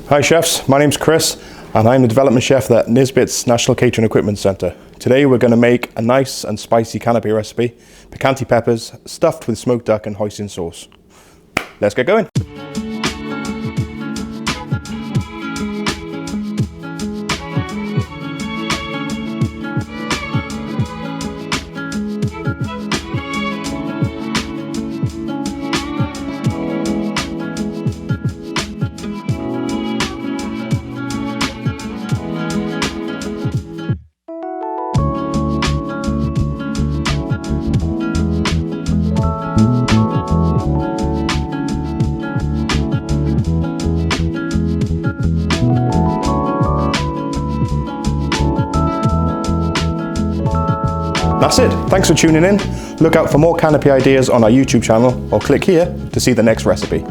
Hi chefs, my name's Chris and I'm the development chef at Nisbets National Catering Equipment Centre. Today we're going to make a nice and spicy canape recipe, Piquante peppers stuffed with smoked duck and hoisin sauce. Let's get going. That's it. Thanks for tuning in. Look out for more canopy ideas on our YouTube channel or click here to see the next recipe.